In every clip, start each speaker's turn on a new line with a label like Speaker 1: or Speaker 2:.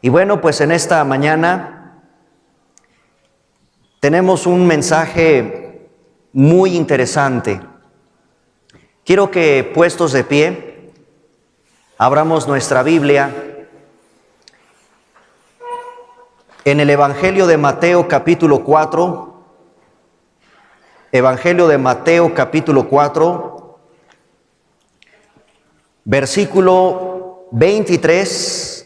Speaker 1: Y bueno, pues en esta mañana tenemos un mensaje muy interesante. Quiero que, puestos de pie, abramos nuestra Biblia en el Evangelio de Mateo capítulo 4. Evangelio de Mateo capítulo 4, versículo 23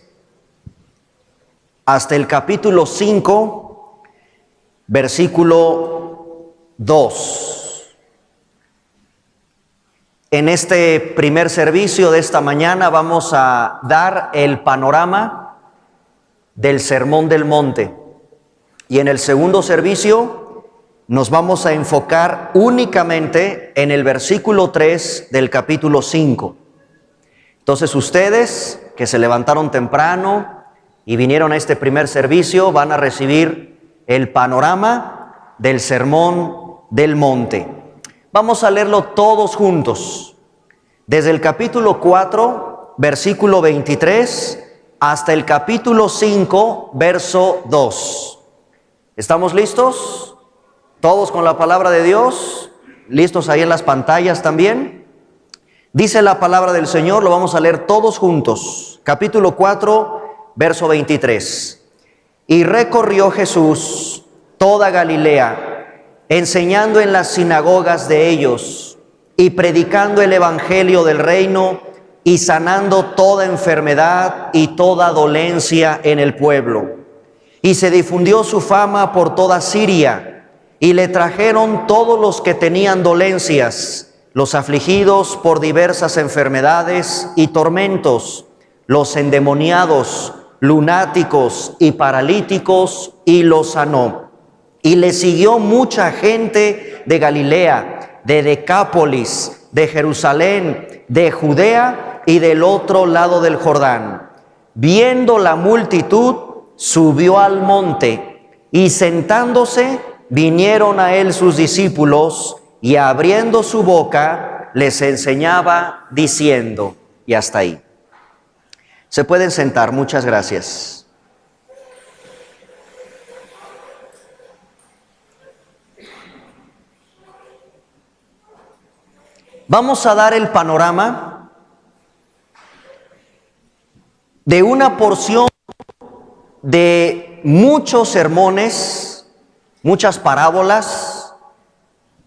Speaker 1: hasta el capítulo 5, versículo 2. En este primer servicio de esta mañana vamos a dar el panorama del Sermón del Monte. Y en el segundo servicio nos vamos a enfocar únicamente en el versículo 3 del capítulo 5. Entonces ustedes que se levantaron temprano y vinieron a este primer servicio van a recibir el panorama del Sermón del Monte. Vamos a leerlo todos juntos, desde el capítulo 4, versículo 23, hasta el capítulo 5, verso 2. ¿Estamos listos? ¿Todos con la palabra de Dios? ¿Listos ahí en las pantallas también? Dice la palabra del Señor, lo vamos a leer todos juntos. Capítulo 4, verso 23. Y recorrió Jesús toda Galilea, enseñando en las sinagogas de ellos y predicando el evangelio del reino y sanando toda enfermedad y toda dolencia en el pueblo. Y se difundió su fama por toda Siria, y le trajeron todos los que tenían dolencias, los afligidos por diversas enfermedades y tormentos, los endemoniados, lunáticos y paralíticos, y los sanó. Y le siguió mucha gente de Galilea, de Decápolis, de Jerusalén, de Judea y del otro lado del Jordán. Viendo la multitud, subió al monte, y sentándose, vinieron a él sus discípulos, y abriendo su boca, les enseñaba diciendo, y hasta ahí. Se pueden sentar, muchas gracias. Vamos a dar el panorama de una porción de muchos sermones, muchas parábolas,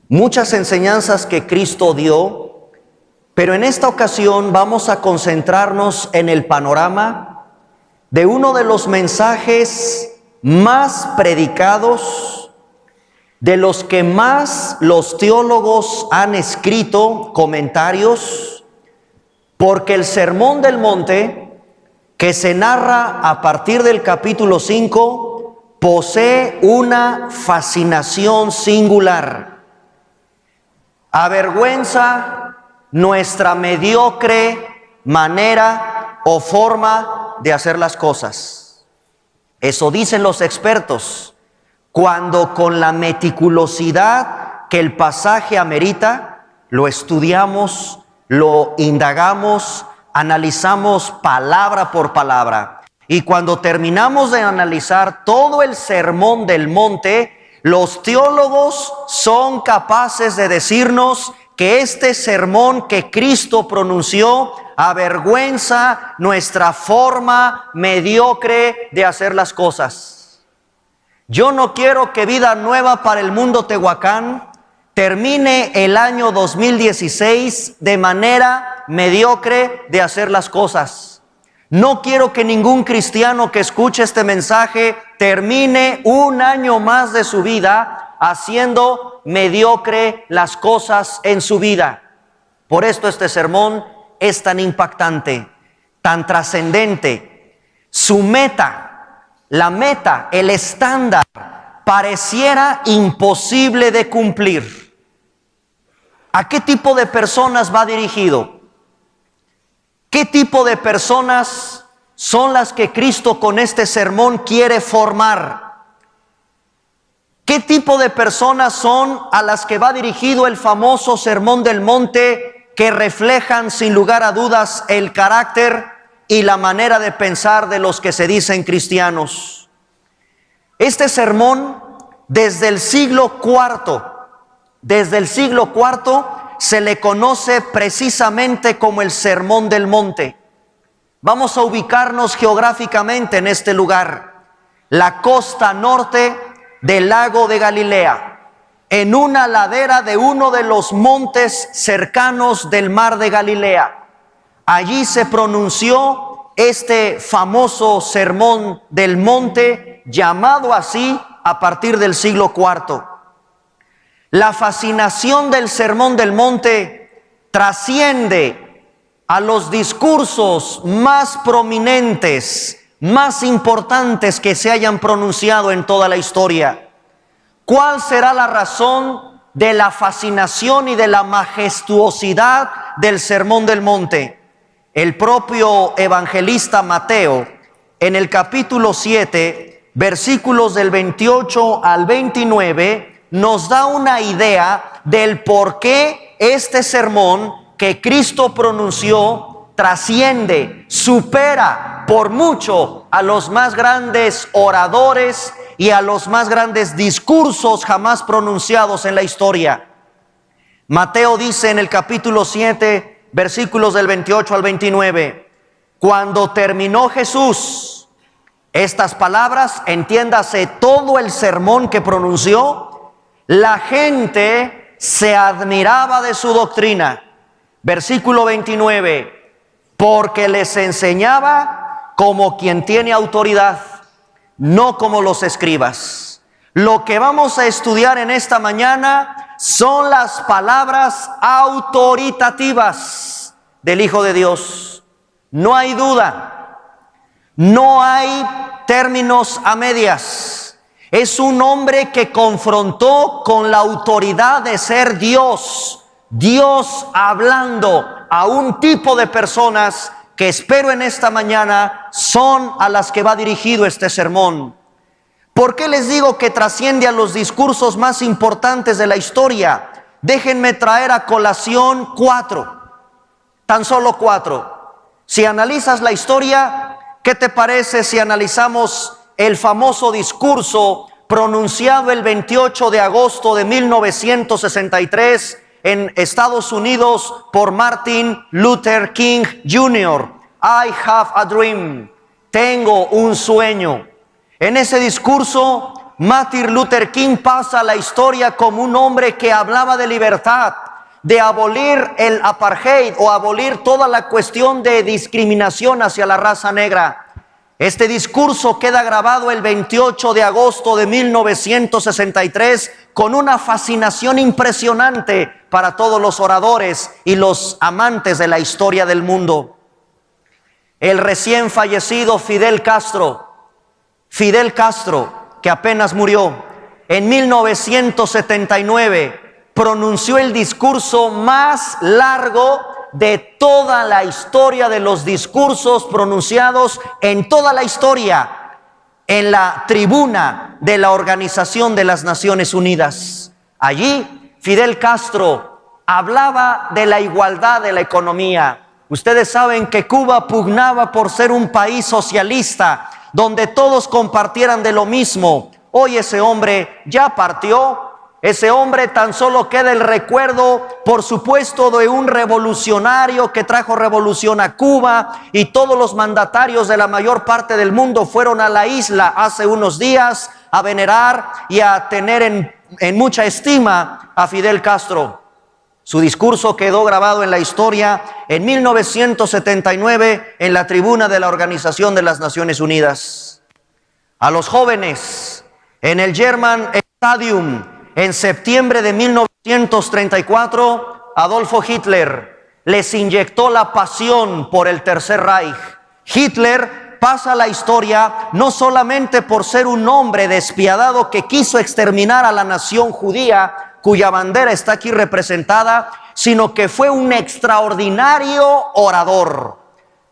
Speaker 1: muchas enseñanzas que Cristo dio. Pero en esta ocasión vamos a concentrarnos en el panorama de uno de los mensajes más predicados, de los que más los teólogos han escrito comentarios, porque el Sermón del Monte, que se narra a partir del capítulo 5, posee una fascinación singular. Avergüenza nuestra mediocre manera o forma de hacer las cosas. Eso dicen los expertos, cuando con la meticulosidad que el pasaje amerita, lo estudiamos, lo indagamos, analizamos palabra por palabra. Y cuando terminamos de analizar todo el Sermón del Monte, los teólogos son capaces de decirnos que este sermón que Cristo pronunció avergüenza nuestra forma mediocre de hacer las cosas. Yo no quiero que Vida Nueva para el Mundo Tehuacán termine el año 2016 de manera mediocre de hacer las cosas. No quiero que ningún cristiano que escuche este mensaje termine un año más de su vida haciendo mediocre las cosas en su vida. Por esto este sermón es tan impactante, tan trascendente. Su meta, la meta, el estándar, pareciera imposible de cumplir. ¿A qué tipo de personas va dirigido? ¿Qué tipo de personas son las que Cristo con este sermón quiere formar? ¿Qué tipo de personas son a las que va dirigido el famoso Sermón del Monte, que reflejan sin lugar a dudas el carácter y la manera de pensar de los que se dicen cristianos. Este sermón, desde el siglo IV, se le conoce precisamente como el Sermón del Monte. Vamos a ubicarnos geográficamente en este lugar, la costa norte del lago de Galilea, en una ladera de uno de los montes cercanos del mar de Galilea. Allí se pronunció este famoso Sermón del Monte, llamado así a partir del siglo IV. La fascinación del Sermón del Monte trasciende a los discursos más prominentes, más importantes que se hayan pronunciado en toda la historia. ¿Cuál será la razón de la fascinación y de la majestuosidad del Sermón del Monte? El propio evangelista Mateo, en el capítulo 7, versículos del 28 al 29, nos da una idea del por qué este sermón que Cristo pronunció trasciende, supera por mucho a los más grandes oradores y a los más grandes discursos jamás pronunciados en la historia. Mateo dice en el capítulo 7, versículos del 28 al 29, cuando terminó Jesús estas palabras, entiéndase todo el sermón que pronunció, la gente se admiraba de su doctrina. Versículo 29, porque les enseñaba como quien tiene autoridad, no como los escribas. Lo que vamos a estudiar en esta mañana son las palabras autoritativas del Hijo de Dios. No hay duda, no hay términos a medias. Es un hombre que confrontó con la autoridad de ser Dios. Dios hablando a un tipo de personas que espero en esta mañana son a las que va dirigido este sermón. ¿Por qué les digo que trasciende a los discursos más importantes de la historia? Déjenme traer a colación 4, tan solo 4. Si analizas la historia, ¿qué te parece si analizamos el famoso discurso pronunciado el 28 de agosto de 1963 en Estados Unidos por Martin Luther King Jr.? I have a dream. Tengo un sueño. En ese discurso, Martin Luther King pasa a la historia como un hombre que hablaba de libertad, de abolir el apartheid o abolir toda la cuestión de discriminación hacia la raza negra. Este discurso queda grabado el 28 de agosto de 1963 con una fascinación impresionante para todos los oradores y los amantes de la historia del mundo. El recién fallecido Fidel Castro, que apenas murió, en 1979 pronunció el discurso más largo de toda la historia de los discursos pronunciados en toda la historia, en la tribuna de la Organización de las Naciones Unidas. Allí Fidel Castro hablaba de la igualdad de la economía. Ustedes saben que Cuba pugnaba por ser un país socialista, donde todos compartieran de lo mismo. Hoy ese hombre ya partió. Ese hombre tan solo queda el recuerdo, por supuesto, de un revolucionario que trajo revolución a Cuba, y todos los mandatarios de la mayor parte del mundo fueron a la isla hace unos días a venerar y a tener en mucha estima a Fidel Castro. Su discurso quedó grabado en la historia en 1979 en la tribuna de la Organización de las Naciones Unidas. A los jóvenes en el German Stadium, en septiembre de 1934, Adolfo Hitler les inyectó la pasión por el Tercer Reich. Hitler pasa a la historia no solamente por ser un hombre despiadado que quiso exterminar a la nación judía, cuya bandera está aquí representada, sino que fue un extraordinario orador.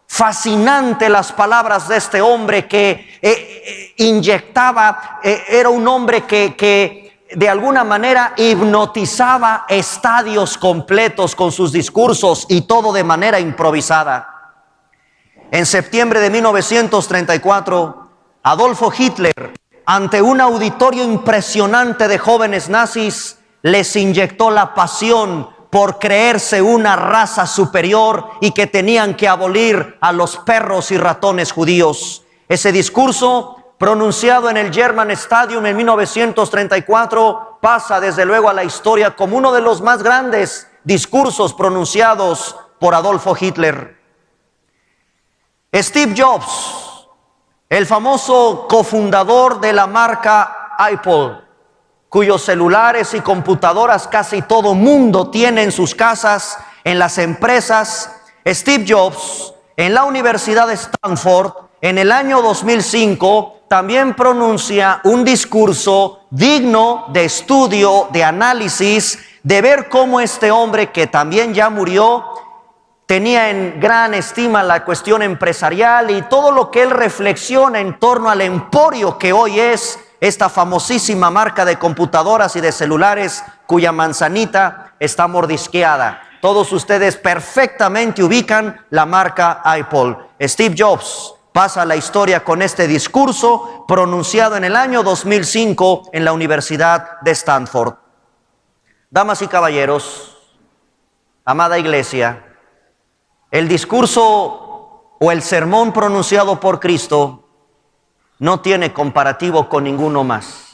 Speaker 1: Fascinante las palabras de este hombre que inyectaba, era un hombre que de alguna manera hipnotizaba estadios completos con sus discursos, y todo de manera improvisada. En septiembre de 1934, Adolfo Hitler, ante un auditorio impresionante de jóvenes nazis, les inyectó la pasión por creerse una raza superior y que tenían que abolir a los perros y ratones judíos. Ese discurso, pronunciado en el German Stadium en 1934, pasa desde luego a la historia como uno de los más grandes discursos pronunciados por Adolfo Hitler. Steve Jobs, el famoso cofundador de la marca Apple, cuyos celulares y computadoras casi todo mundo tiene en sus casas, en las empresas. Steve Jobs, en la Universidad de Stanford, en el año 2005, también pronuncia un discurso digno de estudio, de análisis, de ver cómo este hombre, que también ya murió, tenía en gran estima la cuestión empresarial y todo lo que él reflexiona en torno al emporio que hoy es esta famosísima marca de computadoras y de celulares cuya manzanita está mordisqueada. Todos ustedes perfectamente ubican la marca Apple. Steve Jobs pasa a la historia con este discurso pronunciado en el año 2005 en la Universidad de Stanford. Damas y caballeros, amada iglesia, el discurso o el sermón pronunciado por Cristo no tiene comparativo con ninguno más.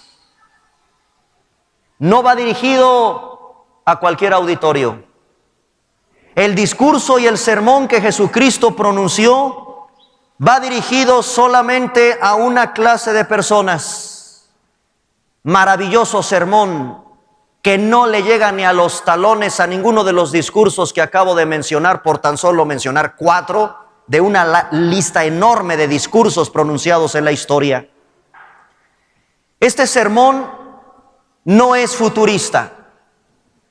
Speaker 1: No va dirigido a cualquier auditorio. El discurso y el sermón que Jesucristo pronunció va dirigido solamente a una clase de personas. Maravilloso sermón que no le llega ni a los talones a ninguno de los discursos que acabo de mencionar, por tan solo mencionar 4 de una lista enorme de discursos pronunciados en la historia. Este sermón no es futurista.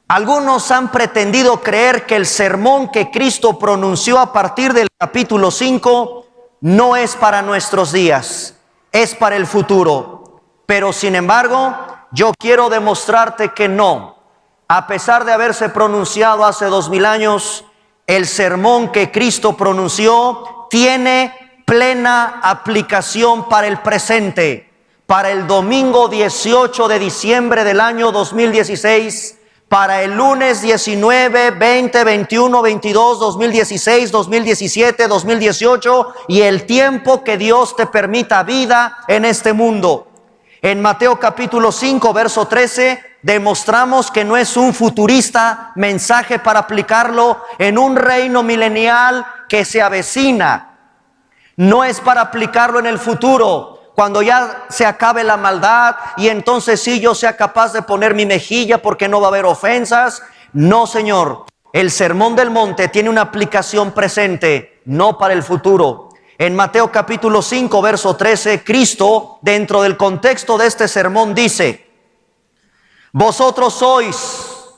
Speaker 1: Algunos han pretendido creer que el sermón que Cristo pronunció a partir del capítulo 5 no es para nuestros días, es para el futuro. Pero sin embargo, yo quiero demostrarte que no. A pesar de haberse pronunciado hace 2000 años, el sermón que Cristo pronunció tiene plena aplicación para el presente. Para el domingo 18 de diciembre del año 2016, para el lunes 19, 20, 21, 22, 2016, 2017, 2018 y el tiempo que Dios te permita vida en este mundo. En Mateo capítulo 5, verso 13, demostramos que no es un futurista mensaje para aplicarlo en un reino milenial que se avecina. No es para aplicarlo en el futuro, cuando ya se acabe la maldad y entonces sí yo sea capaz de poner mi mejilla porque no va a haber ofensas. No, Señor, el Sermón del Monte tiene una aplicación presente, no para el futuro. En Mateo capítulo 5, verso 13, Cristo, dentro del contexto de este sermón, dice: vosotros sois,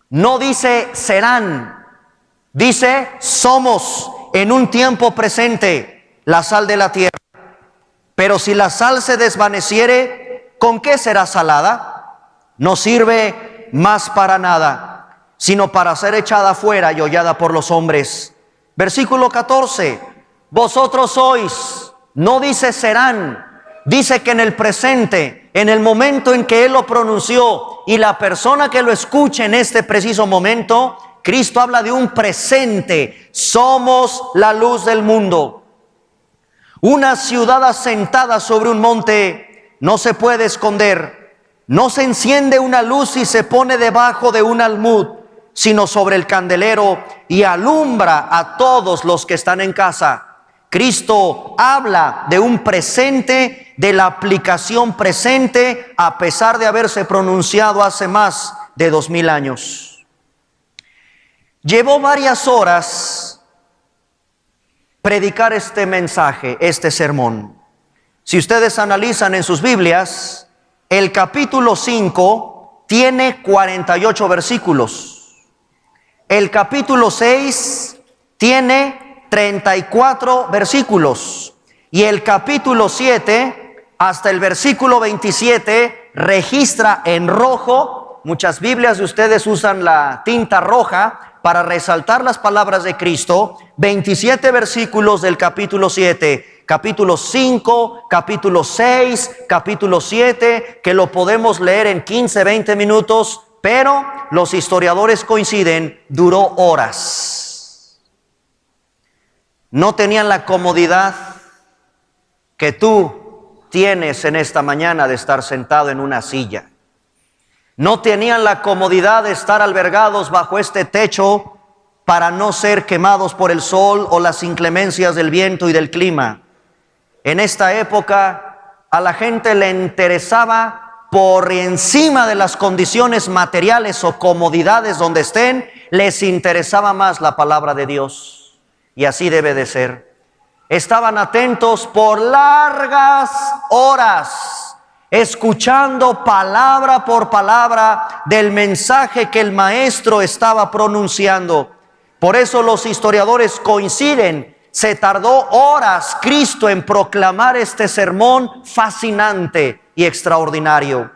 Speaker 1: no dice serán, dice somos en un tiempo presente la sal de la tierra. Pero si la sal se desvaneciere, ¿con qué será salada? No sirve más para nada, sino para ser echada fuera y hollada por los hombres. Versículo 14. Vosotros sois, no dice serán, dice que en el presente, en el momento en que Él lo pronunció y la persona que lo escuche en este preciso momento, Cristo habla de un presente. Somos la luz del mundo. Una ciudad asentada sobre un monte no se puede esconder. No se enciende una luz y se pone debajo de un almud, sino sobre el candelero y alumbra a todos los que están en casa. Cristo habla de un presente, de la aplicación presente, a pesar de haberse pronunciado hace más de 2000 años. Llevó varias horas predicar este mensaje, este sermón. Si ustedes analizan en sus Biblias, el capítulo 5 tiene 48 versículos. El capítulo 6 tiene 34 versículos. Y el capítulo 7 hasta el versículo 27 registra en rojo. Muchas Biblias de ustedes usan la tinta roja para resaltar las palabras de Cristo, 27 versículos del capítulo 7, capítulo 5, capítulo 6, capítulo 7, que lo podemos leer en 15, 20 minutos, pero los historiadores coinciden, duró horas. No tenían la comodidad que tú tienes en esta mañana de estar sentado en una silla. No tenían la comodidad de estar albergados bajo este techo para no ser quemados por el sol o las inclemencias del viento y del clima. En esta época a la gente le interesaba, por encima de las condiciones materiales o comodidades donde estén, les interesaba más la palabra de Dios. Y así debe de ser. Estaban atentos por largas horas, escuchando palabra por palabra del mensaje que el maestro estaba pronunciando. Por eso los historiadores coinciden, se tardó horas Cristo en proclamar este sermón fascinante y extraordinario.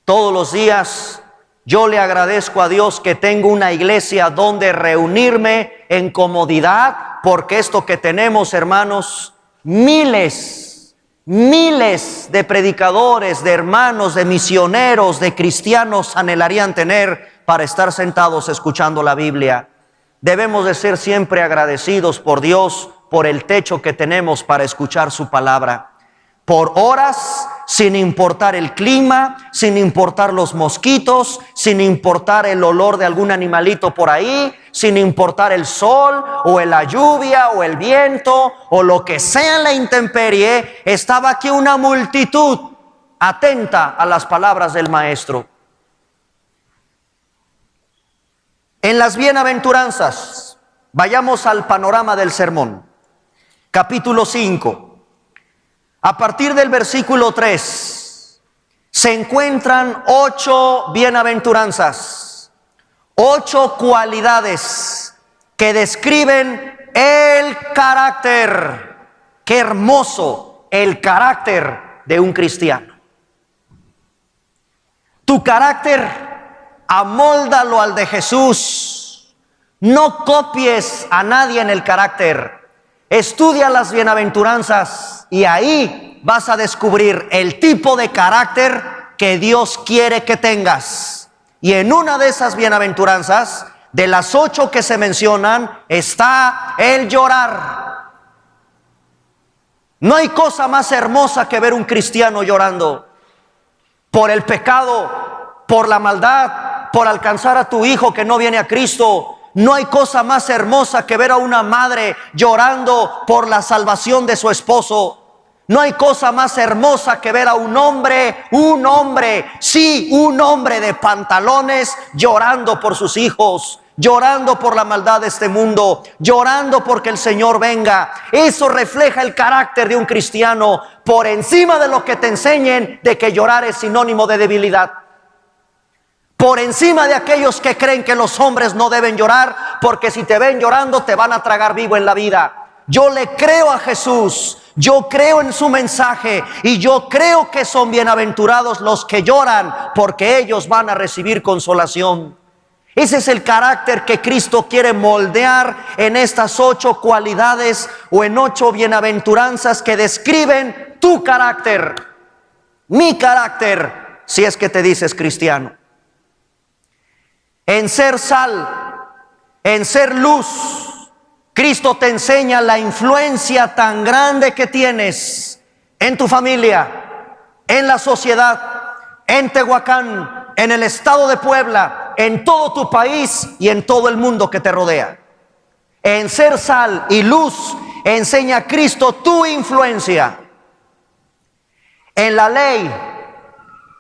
Speaker 1: Todos los días yo le agradezco a Dios que tengo una iglesia donde reunirme en comodidad, porque esto que tenemos, hermanos, miles de predicadores, de hermanos, de misioneros, de cristianos anhelarían tener para estar sentados escuchando la Biblia. Debemos de ser siempre agradecidos por Dios, por el techo que tenemos para escuchar su palabra. Por horas, sin importar el clima, sin importar los mosquitos, sin importar el olor de algún animalito por ahí, sin importar el sol o la lluvia o el viento o lo que sea en la intemperie, estaba aquí una multitud atenta a las palabras del maestro. En las bienaventuranzas, vayamos al panorama del sermón. Capítulo 5. A partir del versículo 3, se encuentran 8 bienaventuranzas, 8 cualidades que describen el carácter. Qué hermoso el carácter de un cristiano. Tu carácter, amóldalo al de Jesús. No copies a nadie en el carácter. Estudia las bienaventuranzas y ahí vas a descubrir el tipo de carácter que Dios quiere que tengas. Y en una de esas bienaventuranzas, de las 8 que se mencionan, está el llorar. No hay cosa más hermosa que ver un cristiano llorando por el pecado, por la maldad, por alcanzar a tu hijo que no viene a Cristo. No hay cosa más hermosa que ver a una madre llorando por la salvación de su esposo. No hay cosa más hermosa que ver a un hombre de pantalones llorando por sus hijos, llorando por la maldad de este mundo, llorando porque el Señor venga. Eso refleja el carácter de un cristiano, por encima de lo que te enseñen de que llorar es sinónimo de debilidad. Por encima de aquellos que creen que los hombres no deben llorar, porque si te ven llorando te van a tragar vivo en la vida. Yo le creo a Jesús, yo creo en su mensaje y yo creo que son bienaventurados los que lloran, porque ellos van a recibir consolación. Ese es el carácter que Cristo quiere moldear en estas 8 cualidades o en 8 bienaventuranzas que describen tu carácter, mi carácter, si es que te dices cristiano. En ser sal, en ser luz, Cristo te enseña la influencia tan grande que tienes en tu familia, en la sociedad, en Tehuacán, en el estado de Puebla, en todo tu país y en todo el mundo que te rodea. En ser sal y luz enseña a Cristo tu influencia. En la ley,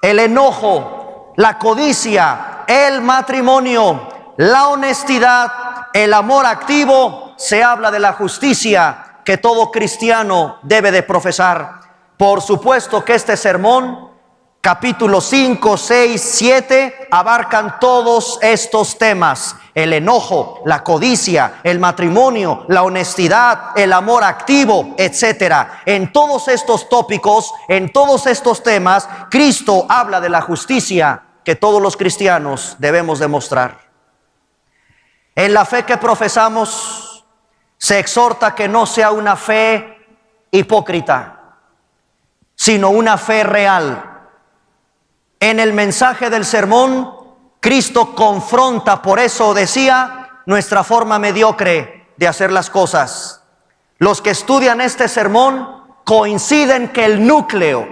Speaker 1: el enojo, la codicia, el matrimonio, la honestidad, el amor activo, se habla de la justicia que todo cristiano debe de profesar. Por supuesto que este sermón, capítulos 5, 6, 7, abarcan todos estos temas: el enojo, la codicia, el matrimonio, la honestidad, el amor activo, etcétera. En todos estos tópicos, en todos estos temas, Cristo habla de la justicia que todos los cristianos debemos demostrar. En la fe que profesamos se exhorta que no sea una fe hipócrita, sino una fe real. En el mensaje del sermón, Cristo confronta, por eso decía, nuestra forma mediocre de hacer las cosas. Los que estudian este sermón coinciden que el núcleo,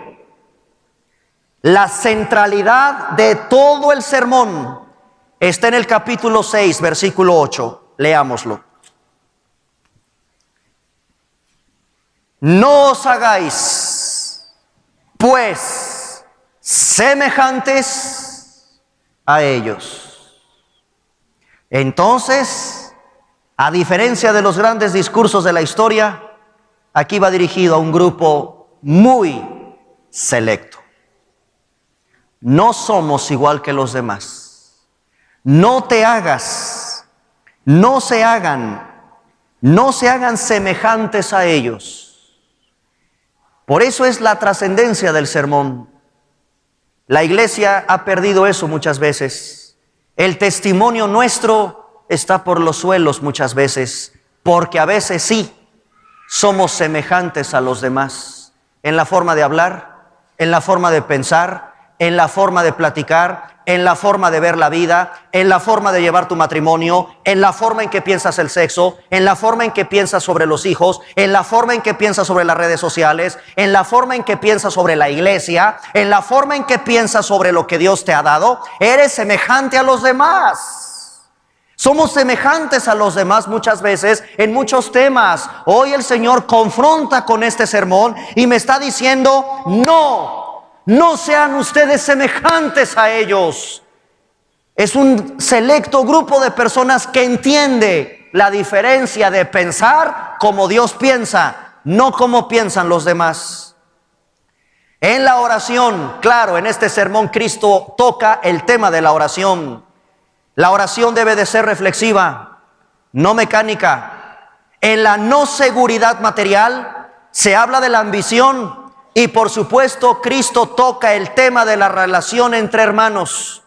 Speaker 1: la centralidad de todo el sermón está en el capítulo 6, versículo 8. Leámoslo. No os hagáis, pues, semejantes a ellos. Entonces, a diferencia de los grandes discursos de la historia, aquí va dirigido a un grupo muy selecto. No somos igual que los demás. No te hagas, no se hagan semejantes a ellos. Por eso es la trascendencia del sermón. La iglesia ha perdido eso muchas veces. El testimonio nuestro está por los suelos muchas veces, porque a veces sí somos semejantes a los demás, en la forma de hablar, en la forma de pensar, en la forma de platicar, en la forma de ver la vida, en la forma de llevar tu matrimonio, en la forma en que piensas el sexo, en la forma en que piensas sobre los hijos, en la forma en que piensas sobre las redes sociales, en la forma en que piensas sobre la iglesia, en la forma en que piensas sobre lo que Dios te ha dado. Eres semejante a los demás. Somos semejantes a los demás muchas veces en muchos temas. Hoy el Señor confronta con este sermón y me está diciendo: no sean ustedes semejantes a ellos. Es un selecto grupo de personas que entiende la diferencia de pensar como Dios piensa, no como piensan los demás. En la oración, claro, en este sermón Cristo toca el tema de la oración. La oración debe de ser reflexiva, no mecánica. En la no seguridad material se habla de la ambición. Y por supuesto, Cristo toca el tema de la relación entre hermanos,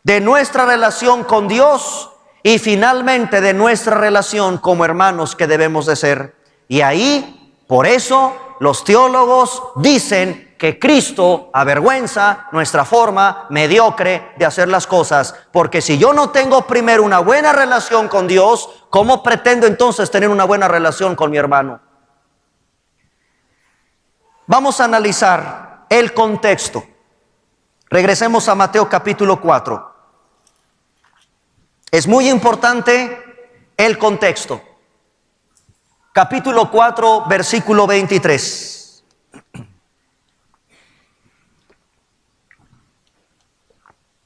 Speaker 1: de nuestra relación con Dios y finalmente de nuestra relación como hermanos que debemos de ser. Y ahí, por eso, los teólogos dicen que Cristo avergüenza nuestra forma mediocre de hacer las cosas. Porque si yo no tengo primero una buena relación con Dios, ¿cómo pretendo entonces tener una buena relación con mi hermano? Vamos a analizar el contexto. Regresemos a Mateo capítulo 4. Es muy importante el contexto. Capítulo 4, versículo 23.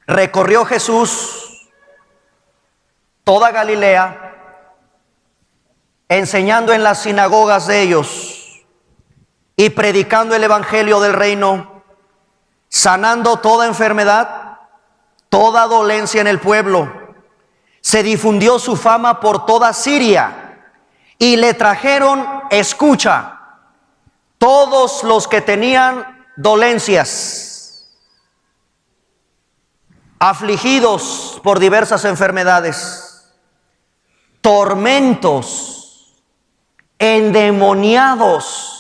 Speaker 1: Recorrió Jesús toda Galilea, enseñando en las sinagogas de ellos y predicando el evangelio del reino, sanando toda enfermedad, toda dolencia en el pueblo. Se difundió su fama por toda Siria y le trajeron, escucha, todos los que tenían dolencias, afligidos por diversas enfermedades, tormentos, endemoniados,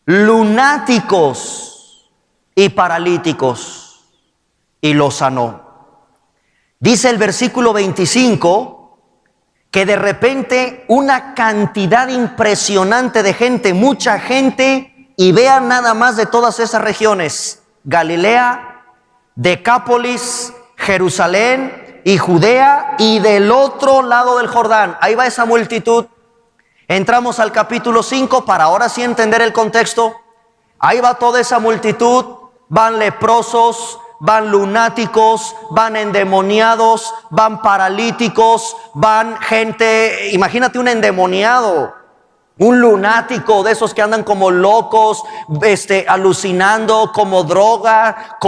Speaker 1: lunáticos y paralíticos, y los sanó. Dice el versículo 25 que de repente una cantidad impresionante de gente, mucha gente, y vean nada más de todas esas regiones: Galilea, Decápolis, Jerusalén y Judea, y del otro lado del Jordán. Ahí va esa multitud. Entramos al capítulo 5 para ahora sí entender el contexto. Ahí va toda esa multitud, van leprosos, van lunáticos, van endemoniados, van paralíticos, van gente, imagínate un endemoniado, un lunático de esos que andan como locos, alucinando, como droga,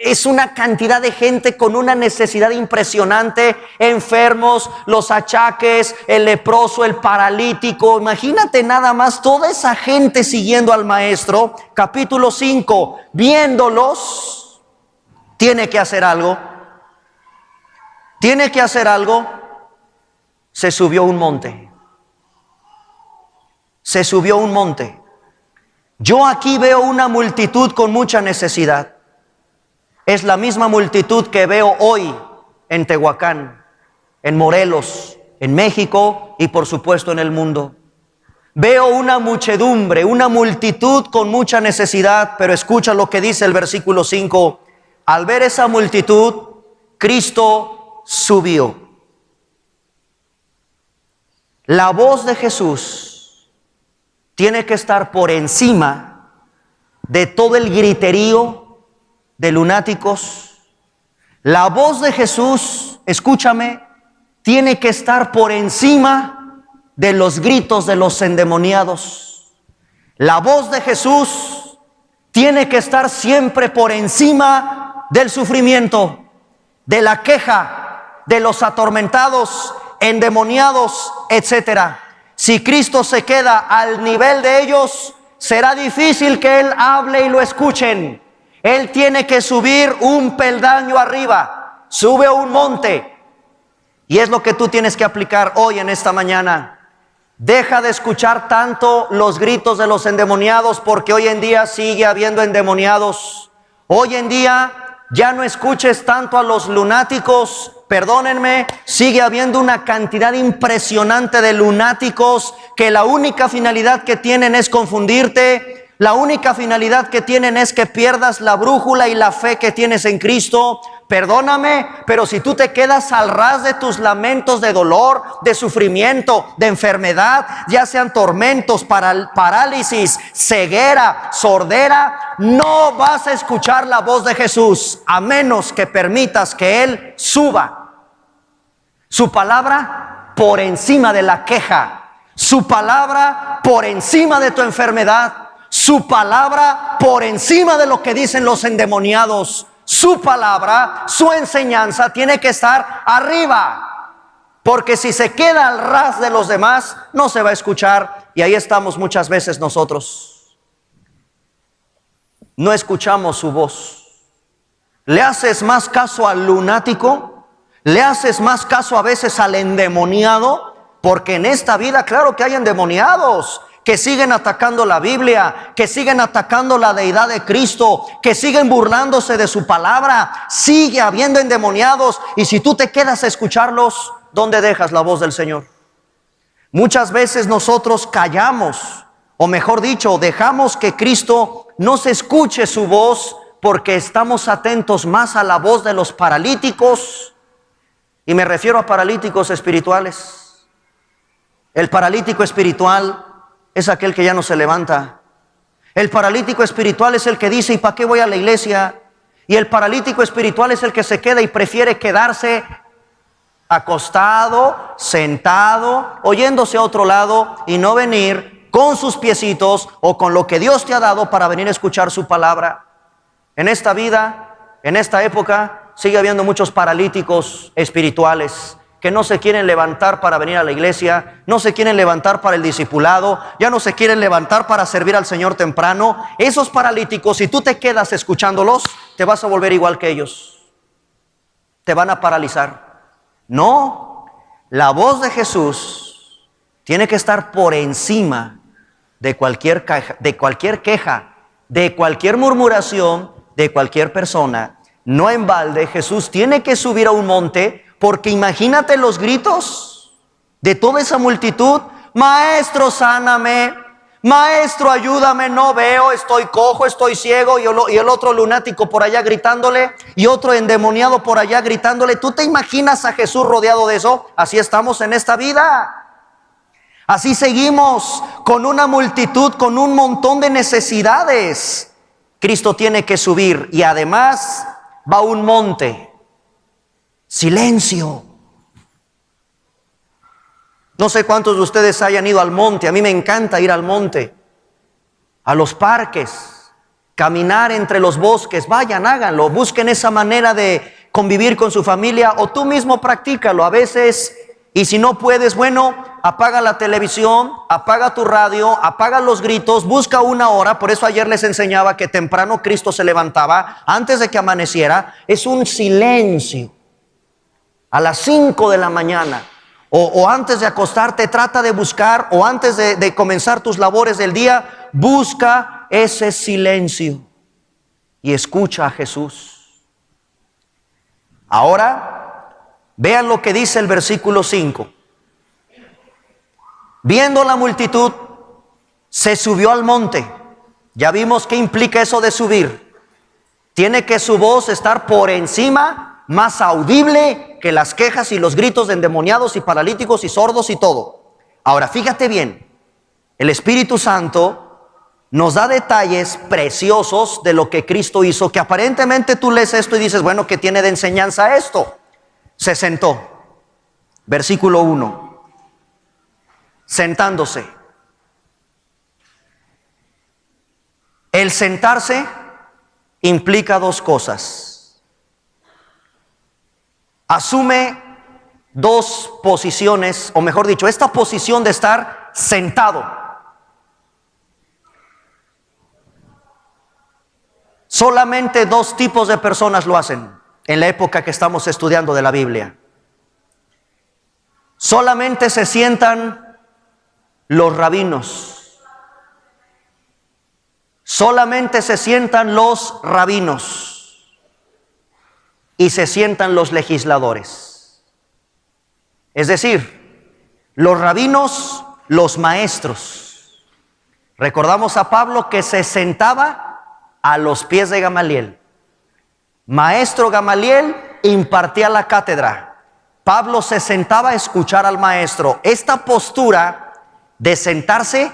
Speaker 1: es una cantidad de gente con una necesidad impresionante, enfermos, los achaques, el leproso, el paralítico. Imagínate nada más toda esa gente siguiendo al maestro. Capítulo 5, viéndolos, tiene que hacer algo. Tiene que hacer algo. se subió a un monte. Se subió a un monte. Yo aquí veo una multitud con mucha necesidad. Es la misma multitud que veo hoy en Tehuacán, en Morelos, en México y por supuesto en el mundo. Veo una muchedumbre, una multitud con mucha necesidad, pero escucha lo que dice el versículo 5. Al ver esa multitud, Cristo subió. La voz de Jesús tiene que estar por encima de todo el griterío de lunáticos. La voz de Jesús, escúchame, tiene que estar por encima de los gritos de los endemoniados. La voz de Jesús tiene que estar siempre por encima del sufrimiento, de la queja, de los atormentados, endemoniados, etc. Si Cristo se queda al nivel de ellos, será difícil que Él hable y lo escuchen. Él tiene que subir un peldaño arriba, sube a un monte. Y es lo que tú tienes que aplicar hoy en esta mañana. Deja de escuchar tanto los gritos de los endemoniados, porque hoy en día sigue habiendo endemoniados. Hoy en día ya no escuches tanto a los lunáticos. Perdónenme, sigue habiendo una cantidad impresionante de lunáticos que la única finalidad que tienen es confundirte. La única finalidad que tienen es que pierdas la brújula y la fe que tienes en Cristo. Perdóname, pero si tú te quedas al ras de tus lamentos de dolor, de sufrimiento, de enfermedad, ya sean tormentos, parálisis, ceguera, sordera, no vas a escuchar la voz de Jesús, a menos que permitas que Él suba. Su palabra por encima de la queja, su palabra por encima de tu enfermedad, su palabra por encima de lo que dicen los endemoniados. Su palabra, su enseñanza tiene que estar arriba, porque si se queda al ras de los demás, no se va a escuchar. Y ahí estamos muchas veces nosotros. No escuchamos su voz. ¿Le haces más caso al lunático? ¿Le haces más caso a veces al endemoniado? Porque en esta vida, claro que hay endemoniados que siguen atacando la Biblia, que siguen atacando la deidad de Cristo, que siguen burlándose de su palabra. Sigue habiendo endemoniados, y si tú te quedas a escucharlos, ¿dónde dejas la voz del Señor? Muchas veces nosotros callamos, o mejor dicho, dejamos que Cristo no se escuche su voz, porque estamos atentos más a la voz de los paralíticos, y me refiero a paralíticos espirituales. El paralítico espiritual es aquel que ya no se levanta. El paralítico espiritual es el que dice: ¿y para qué voy a la iglesia? Y el paralítico espiritual es el que se queda y prefiere quedarse acostado, sentado, oyéndose a otro lado, y no venir con sus piecitos o con lo que Dios te ha dado para venir a escuchar su palabra. En esta vida, en esta época, sigue habiendo muchos paralíticos espirituales que no se quieren levantar para venir a la iglesia, no se quieren levantar para el discipulado, ya no se quieren levantar para servir al Señor temprano. Esos paralíticos, si tú te quedas escuchándolos, te vas a volver igual que ellos. Te van a paralizar. No, la voz de Jesús tiene que estar por encima de cualquier queja, de cualquier murmuración, de cualquier persona. No en balde Jesús tiene que subir a un monte, porque imagínate los gritos de toda esa multitud: maestro, sáname, maestro, ayúdame, no veo, estoy cojo, estoy ciego. Y el otro lunático por allá gritándole, y otro endemoniado por allá gritándole. ¿Tú te imaginas a Jesús rodeado de eso? Así estamos en esta vida. Así seguimos, con una multitud, con un montón de necesidades. Cristo tiene que subir, y además va a un monte. Silencio. No sé cuántos de ustedes hayan ido al monte. A mí me encanta ir al monte, a los parques, caminar entre los bosques. Vayan, háganlo, busquen esa manera de convivir con su familia, o tú mismo practícalo a veces. Y si no puedes, bueno, apaga la televisión, apaga tu radio, apaga los gritos, busca una hora. Por eso ayer les enseñaba que temprano Cristo se levantaba, antes de que amaneciera. Es un silencio. A las 5 de la mañana, o antes de acostarte, trata de buscar, o antes de comenzar tus labores del día, busca ese silencio y escucha a Jesús. Ahora, vean lo que dice el versículo 5. Viendo la multitud, se subió al monte. Ya vimos qué implica eso de subir. Tiene que su voz estar por encima, más audible que las quejas y los gritos de endemoniados y paralíticos y sordos y todo. Ahora, fíjate bien, el Espíritu Santo nos da detalles preciosos de lo que Cristo hizo, que aparentemente tú lees esto y dices, bueno, ¿qué tiene de enseñanza esto? Se sentó. Versículo 1. Sentándose. El sentarse implica dos cosas. Asume dos posiciones, o mejor dicho, esta posición de estar sentado. Solamente dos tipos de personas lo hacen en la época que estamos estudiando de la Biblia. Solamente se sientan los rabinos. Solamente se sientan los rabinos. Y se sientan los legisladores. Es decir, los rabinos, los maestros. Recordamos a Pablo que se sentaba a los pies de Gamaliel. Maestro Gamaliel impartía la cátedra. Pablo se sentaba a escuchar al maestro. Esta postura de sentarse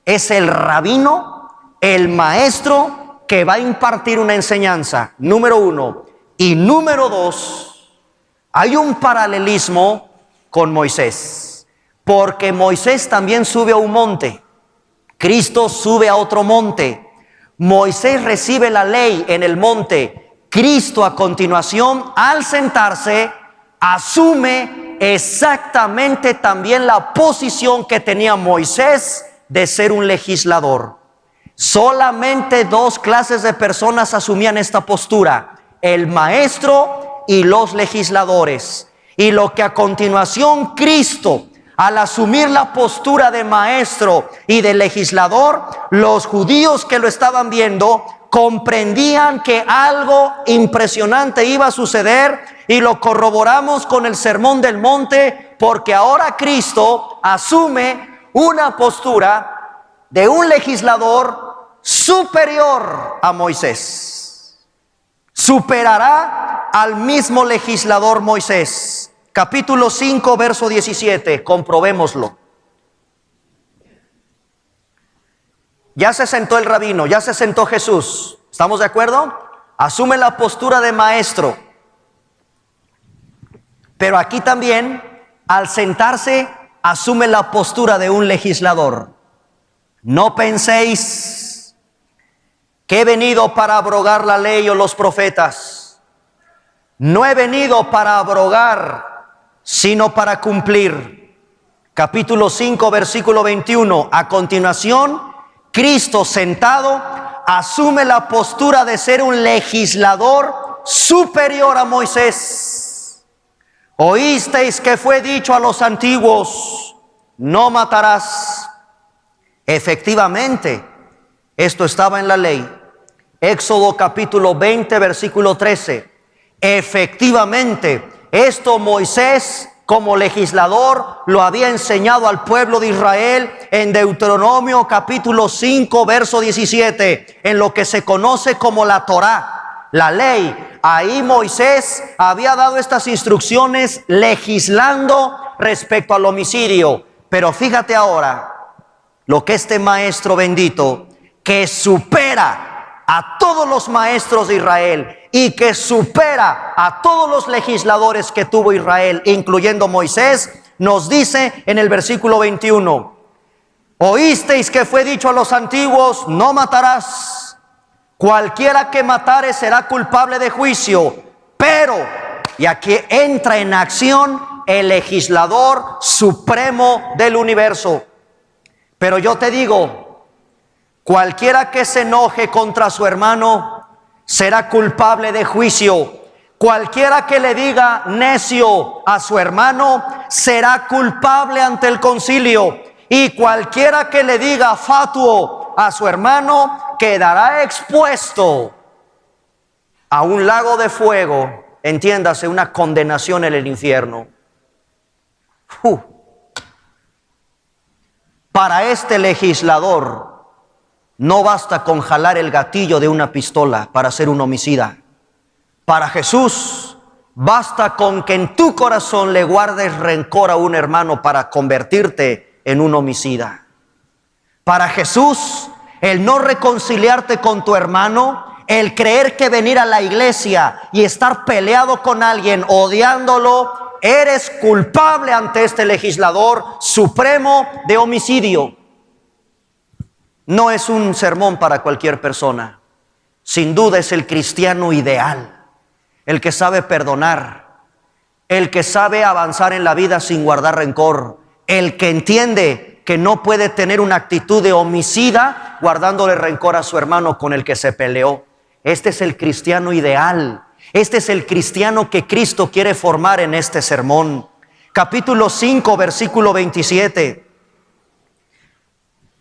Speaker 1: es el rabino, el maestro que va a impartir una enseñanza. Número 1. Y número 2, hay un paralelismo con Moisés. Porque Moisés también sube a un monte. Cristo sube a otro monte. Moisés recibe la ley en el monte. Cristo a continuación, al sentarse, asume exactamente también la posición que tenía Moisés de ser un legislador. Solamente dos clases de personas asumían esta postura: el maestro y los legisladores. Y lo que a continuación Cristo, al asumir la postura de maestro y de legislador, los judíos que lo estaban viendo comprendían que algo impresionante iba a suceder, y lo corroboramos con el Sermón del Monte, porque ahora Cristo asume una postura de un legislador superior a Moisés. Superará al mismo legislador Moisés. Capítulo 5, verso 17, comprobémoslo. Ya se sentó el rabino, ya se sentó Jesús. ¿Estamos de acuerdo? Asume la postura de maestro. Pero aquí también, al sentarse, asume la postura de un legislador. No penséis que he venido para abrogar la ley o los profetas. No he venido para abrogar, sino para cumplir. Capítulo 5, versículo 21. A continuación, Cristo sentado asume la postura de ser un legislador superior a Moisés. Oísteis que fue dicho a los antiguos: no matarás. Efectivamente, esto estaba en la ley. Éxodo capítulo 20, versículo 13. Efectivamente, esto Moisés, como legislador, lo había enseñado al pueblo de Israel en Deuteronomio capítulo 5, verso 17, en lo que se conoce como la Torá, la ley. Ahí Moisés había dado estas instrucciones legislando respecto al homicidio. Pero fíjate ahora lo que este maestro bendito, que supera a todos los maestros de Israel y que supera a todos los legisladores que tuvo Israel, incluyendo Moisés, nos dice en el versículo 21: oísteis que fue dicho a los antiguos: no matarás. Cualquiera que matare será culpable de juicio. Pero, y aquí entra en acción el legislador supremo del universo. Pero yo te digo, cualquiera que se enoje contra su hermano será culpable de juicio. Cualquiera que le diga necio a su hermano será culpable ante el concilio, y cualquiera que le diga fatuo a su hermano quedará expuesto a un lago de fuego, entiéndase, una condenación en el infierno. Para este legislador no basta con jalar el gatillo de una pistola para ser un homicida. Para Jesús basta con que en tu corazón le guardes rencor a un hermano para convertirte en un homicida. Para Jesús, el no reconciliarte con tu hermano, el creer que venir a la iglesia y estar peleado con alguien, odiándolo, eres culpable ante este legislador supremo de homicidio. No es un sermón para cualquier persona. Sin duda es el cristiano ideal, el que sabe perdonar, el que sabe avanzar en la vida sin guardar rencor, el que entiende que no puede tener una actitud de homicida guardándole rencor a su hermano con el que se peleó. Este es el cristiano ideal. Este es el cristiano que Cristo quiere formar en este sermón. Capítulo 5, versículo 27.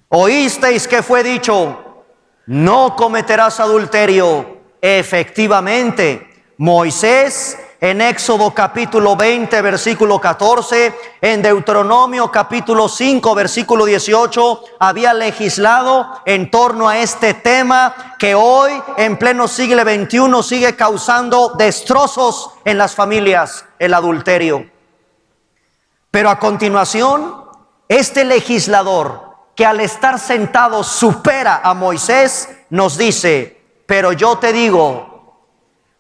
Speaker 1: Oísteis que fue dicho, no cometerás adulterio. Efectivamente, Moisés en Éxodo capítulo 20, versículo 14, en Deuteronomio capítulo 5, versículo 18, había legislado en torno a este tema que hoy, en pleno siglo XXI, sigue causando destrozos en las familias, el adulterio. Pero a continuación, este legislador, que al estar sentado supera a Moisés, nos dice, pero yo te digo,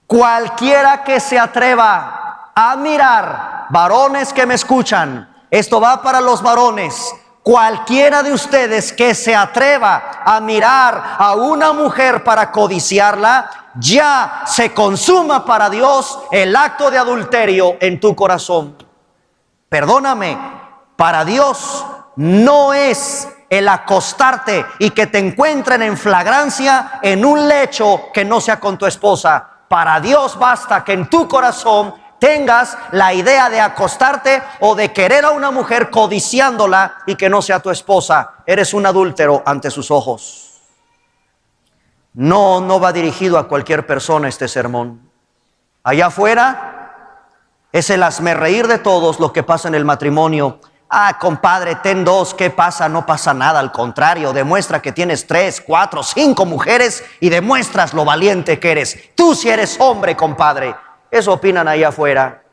Speaker 1: cualquiera que se atreva a mirar, varones que me escuchan, esto va para los varones, cualquiera de ustedes que se atreva a mirar a una mujer para codiciarla, ya se consuma para Dios el acto de adulterio en tu corazón. Perdóname, para Dios no es el acostarte y que te encuentren en flagrancia en un lecho que no sea con tu esposa. Para Dios basta que en tu corazón tengas la idea de acostarte o de querer a una mujer codiciándola y que no sea tu esposa. Eres un adúltero ante sus ojos. No va dirigido a cualquier persona este sermón. Allá afuera es el hazmerreír de todos lo que pasa en el matrimonio. Ah, compadre, ten dos, ¿qué pasa? No pasa nada, al contrario, demuestra que tienes 3, 4, 5 mujeres y demuestras lo valiente que eres. Tú sí eres hombre, compadre. Eso opinan allá afuera.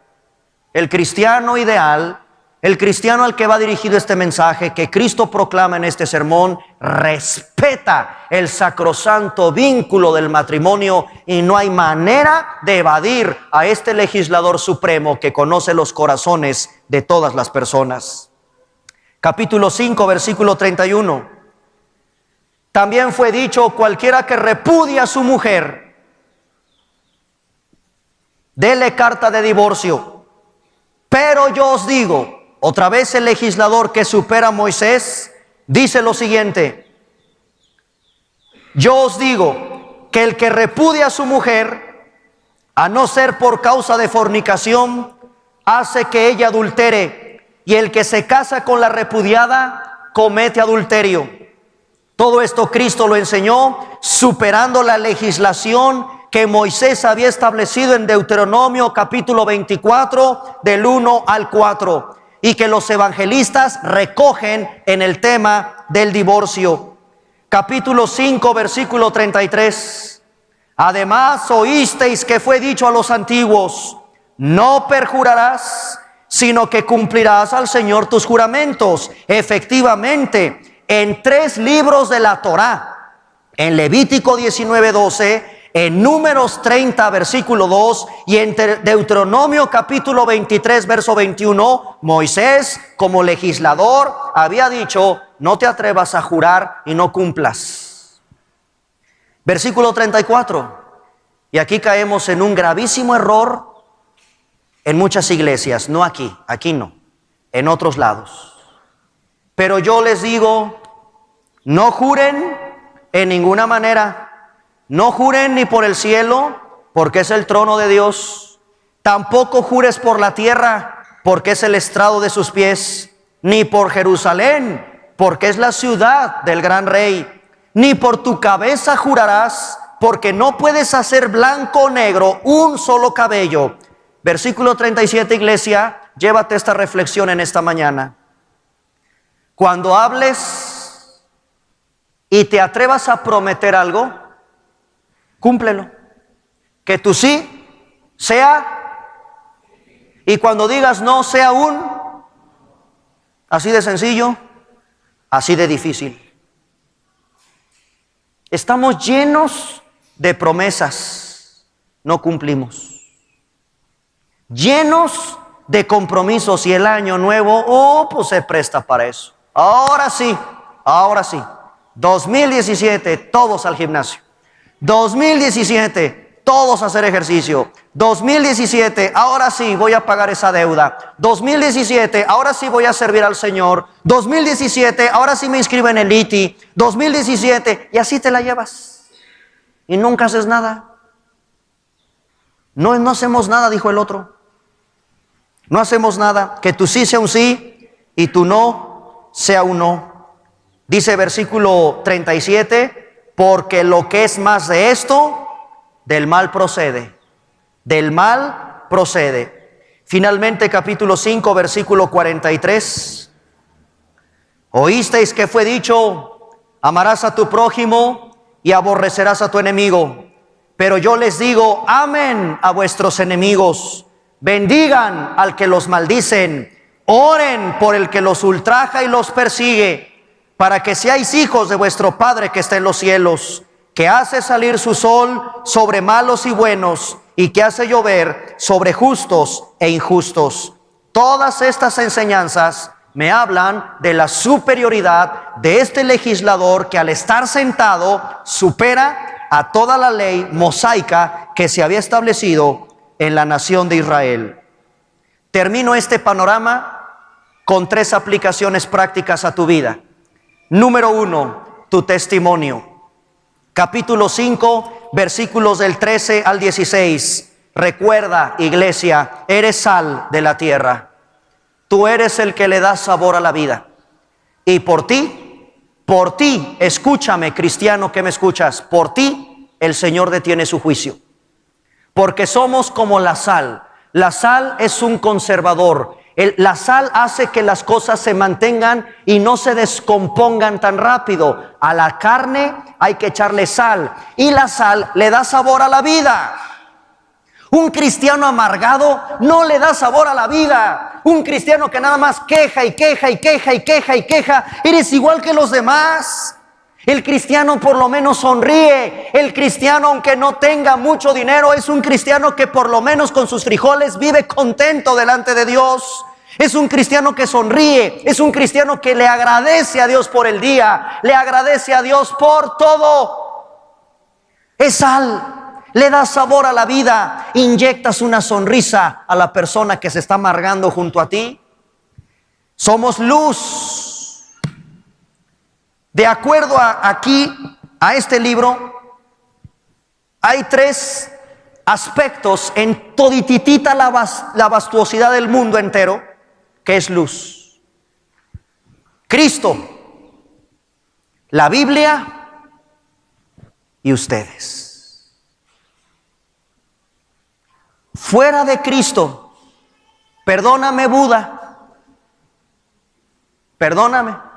Speaker 1: El cristiano ideal, el cristiano al que va dirigido este mensaje que Cristo proclama en este sermón, respeta el sacrosanto vínculo del matrimonio y no hay manera de evadir a este legislador supremo que conoce los corazones de todas las personas. Capítulo 5, versículo 31. También fue dicho, cualquiera que repudia a su mujer, dele carta de divorcio. Pero yo os digo, otra vez el legislador que supera a Moisés, dice lo siguiente. Yo os digo que el que repudia a su mujer, a no ser por causa de fornicación, hace que ella adultere. Y el que se casa con la repudiada comete adulterio. Todo esto Cristo lo enseñó superando la legislación que Moisés había establecido en Deuteronomio capítulo 24 del 1 al 4 y que los evangelistas recogen en el tema del divorcio. Capítulo 5 versículo 33. Además oísteis que fue dicho a los antiguos, no perjurarás, sino que cumplirás al Señor tus juramentos. Efectivamente, en 3 libros de la Torá, en Levítico 19:12, en Números 30 versículo 2 y en Deuteronomio capítulo 23 verso 21, Moisés como legislador había dicho, no te atrevas a jurar y no cumplas. Versículo 34, y aquí caemos en un gravísimo error en muchas iglesias, no aquí no, en otros lados. Pero yo les digo, no juren en ninguna manera, no juren ni por el cielo, porque es el trono de Dios, Tampoco jures por la tierra, porque es el estrado de sus pies, ni por Jerusalén, porque es la ciudad del gran rey. Ni por tu cabeza jurarás, porque no puedes hacer blanco o negro un solo cabello. Versículo 37, iglesia, llévate esta reflexión en esta mañana. Cuando hables y te atrevas a prometer algo, cúmplelo. Que tu sí sea, y cuando digas no sea así de sencillo, así de difícil. Estamos llenos de promesas, no cumplimos. Llenos de compromisos, y el año nuevo, pues se presta para eso. Ahora sí, 2017, todos al gimnasio. 2017, todos a hacer ejercicio. 2017, ahora sí voy a pagar esa deuda. 2017, ahora sí voy a servir al Señor. 2017, ahora sí me inscribo en el ITI. 2017, y así te la llevas. Y nunca haces nada. No hacemos nada, dijo el otro. No hacemos nada. Que tu sí sea un sí y tu no sea un no. Dice versículo 37, porque lo que es más de esto, del mal procede. Del mal procede. Finalmente, capítulo 5, versículo 43. Oísteis que fue dicho, amarás a tu prójimo y aborrecerás a tu enemigo. Pero yo les digo, amen a vuestros enemigos, bendigan al que los maldicen, oren por el que los ultraja y los persigue, para que seáis hijos de vuestro Padre que está en los cielos, que hace salir su sol sobre malos y buenos, y que hace llover sobre justos e injustos. Todas estas enseñanzas me hablan de la superioridad de este legislador que al estar sentado supera a toda la ley mosaica que se había establecido en la nación de Israel. Termino este panorama con 3 aplicaciones prácticas a tu vida. Número 1, tu testimonio. Capítulo 5, versículos del 13 al 16. Recuerda, iglesia, eres sal de la tierra. Tú eres el que le da sabor a la vida. Y por ti, escúchame, cristiano que me escuchas, por ti el Señor detiene su juicio. Porque somos como la sal. La sal es un conservador. La sal hace que las cosas se mantengan y no se descompongan tan rápido. A la carne hay que echarle sal, y la sal le da sabor a la vida. Un cristiano amargado no le da sabor a la vida. Un cristiano que nada más queja y queja y queja y queja y queja, eres igual que los demás. El cristiano por lo menos sonríe. El cristiano, aunque no tenga mucho dinero, es un cristiano que por lo menos con sus frijoles vive contento delante de Dios. Es un cristiano que sonríe. Es un cristiano que le agradece a Dios por el día. Le agradece a Dios por todo. Es sal. Le da sabor a la vida. Inyectas una sonrisa a la persona que se está amargando junto a ti. Somos luz. De acuerdo a este libro, hay 3 aspectos en todititita la vastuosidad del mundo entero, que es luz. Cristo, la Biblia y ustedes. Fuera de Cristo, perdóname Buda, perdóname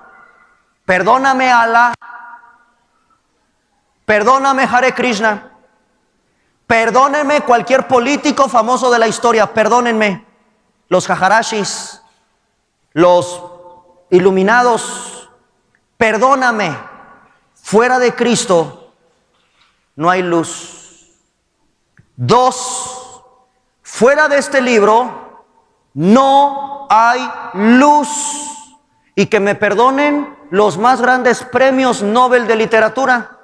Speaker 1: Alá, perdóname Hare Krishna, perdónenme cualquier político famoso de la historia, perdónenme los jajarashis, los iluminados, perdóname. Fuera de Cristo no hay luz. 2, fuera de este libro no hay luz. Y que me perdonen los más grandes premios Nobel de literatura,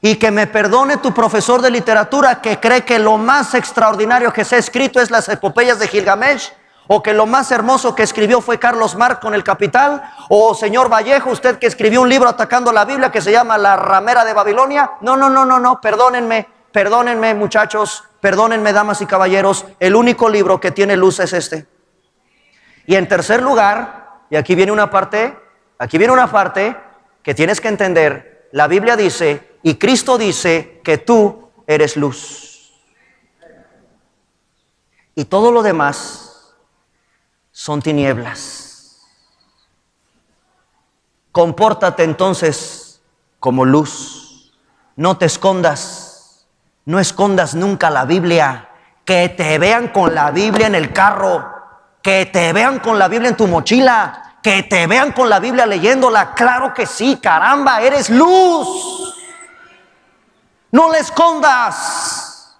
Speaker 1: y que me perdone tu profesor de literatura que cree que lo más extraordinario que se ha escrito es las epopeyas de Gilgamesh, o que lo más hermoso que escribió fue Carlos Marx con El Capital, o señor Vallejo, usted que escribió un libro atacando la Biblia que se llama La Ramera de Babilonia. No, perdónenme, perdónenme muchachos, perdónenme damas y caballeros, el único libro que tiene luz es este. Y en tercer lugar, y aquí viene una parte que tienes que entender, la Biblia dice, y Cristo dice que tú eres luz. Y todo lo demás son tinieblas. Compórtate entonces como luz. No te escondas. No escondas nunca la Biblia. Que te vean con la Biblia en el carro. Que te vean con la Biblia en tu mochila. Que te vean con la Biblia leyéndola. Claro que sí, caramba, eres luz. No la escondas.